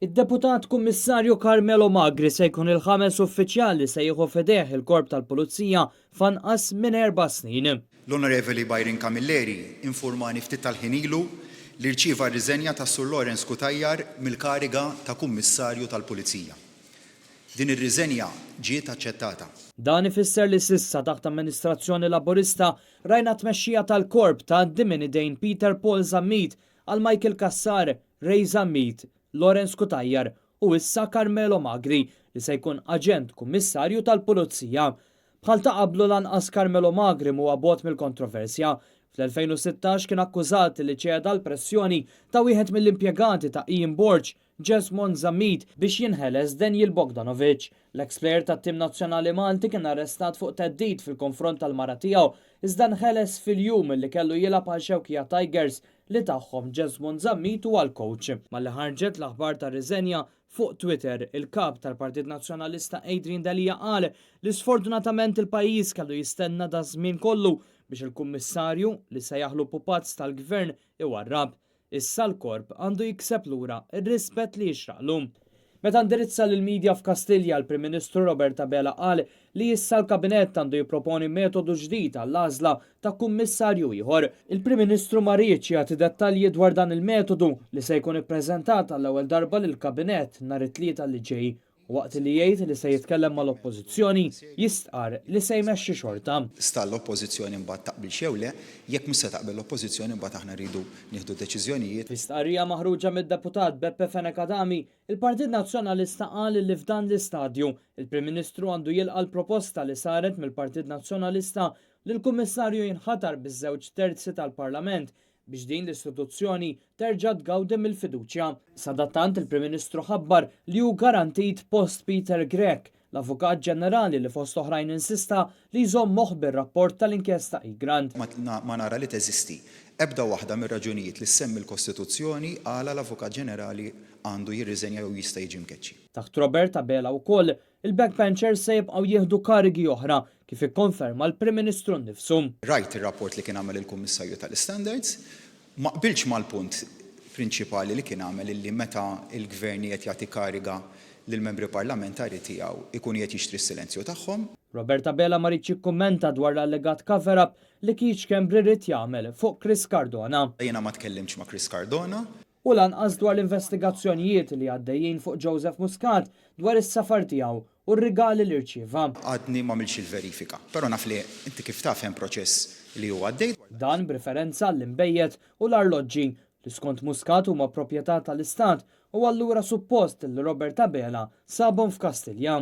Id-Deputat Kummissarju Carmelo Magri se jkun il-5 uffiċjali se jieħu fedeħ il-Korp tal-Pulizija f'anqas minn 4 snin. L-Onorevoli Byron Camilleri infurmani ftit tal-ħinilu li rċieva r-riżenja ta' Sur Lawrence Kutajjar mill-kariga ta' Kummissarju tal-Pulizija. Din ir-riżenja ġiet aċċettata. Dan ifisser li sissa taħt amministrazzjoni laburista rajna tmexxija tal-Korp ta' minn idejn Peter Paul Zammit għal Michael Kassar, Ray Zammit, Lawrence Kutajjar u issa Carmelo Magri li se jkun aġent kummissarju tal-Pulizija. Bħal ta' qablu lanqas Carmelo Magri huwa bogħod mill-kontroversja. Fl-2016 kien akkużat li ċeda l-pressjoni ta' wieħed mill-impjegati ta' Ian Borch, Jesmond Zammit, biex jinħeles Daniel Bogdanovic. L-ex-plejer tat-tim nazzjonali Malti kien arrestat fuq teddid fil-konfront tal-mara tiegħu, iżda nħeles fil-jum li kellu jilgħab għal Xewkija Tigers li tagħhom Jesmond Zammit huwa l-coach. Malli ħarġet l-aħbar ta' riżenja fuq Twitter, il-kap tal-Partit Nazzjonalista Adrian Dalija qal li sfortunatament il-pajjiż kellu jistenna da żmien kollu biex il-kummissarju li se jaħlu pupazz tal-gvern iwarrab. Issa l-korp għandu jikseb lura ir-rispett li jixraqlu. Meta ndirizza lill-medja f'Kastilja l-Prim Ministru Roberta Bela qal li issa l-Kabinett għandu jipproponi metodu ġdid għall-għażla ta' kummissarju ieħor. Il-Prim Ministru ma rridx jagħti dettalji dwar dan il-metodu li se jkun ippreżentat għall-ewwel darba lill-Kabinett nhar it-tlieta li ġej. Waqt li jgħid li se jitkellem mal-oppożizzjoni, jistqar li se jmexxi xorta. Sta l-oppożizzjoni mbagħad taqbil xew le, jekk mhux se taqbel l-oppożizzjoni mbagħad aħna rridu nieħdu deċiżjonijiet. Fl-istqarrija maħruġa mid-deputat Beppe Fenekadami, il-Partit Nazzjonalista qal li f'dan l-istadju il-Prim Ministru għandu jilqa' l-proposta li saret mill-Partit Nazzjonalista li l-Kummissarju jinħatar biż-żewġ terzi tal-Parlament biex din l-istituzzjoni terġa' tgawdi mill-fiduċja. Sadattant il-Prim Ministru ħabbar li hu garantit post Peter Grech, l-Avukat Ġenerali li fost oħrajn insista li jżomm moħħ rapport tal-inkjesta Igrant. Ma nara li teżisti. Ebda waħda mir-raġunijiet li semmi l-Kostituzzjoni għala l-Avukat Ġenerali għandu jirriżenja jew jista' jiġi mkeċċi. Taħt Roberta Bela wkoll il-backbenchers se jibqgħu jieħdu karigi oħra kif ikkonferma l-Prim Ministru nnifsu. Rajt ir-rapport li kien għamel il-Kummissarju tal-Standards, ma qbilx mal-punt prinċipali li kien għamel illi meta il-gvernijiet jagħti kariga lill-membri parlamentari tiegħu ikun qed jixtri s-silenzju tagħhom. Roberta Bela ma rridx jikkummenta dwar l-allegat cover-up li Keith Schembri rrid jagħmel fuq Chris Cardona. Jiena ma tkellimx ma' Chris Cardona. U lanqas dwar l-investigazzjonijiet li għaddejjin fuq Joseph Muscat dwar is-safar tiegħu u r-rigali li rċieva. Għadni ma milx il-verifika, però naf li inti kif taf hemm proċess li huwa għaddej. Dan b'referenza l-imbejjed u l-arloġġi li skont Muscat huma proprjetà tal-Istat u allura suppost li Roberta Bela sabhom f'Kastilja.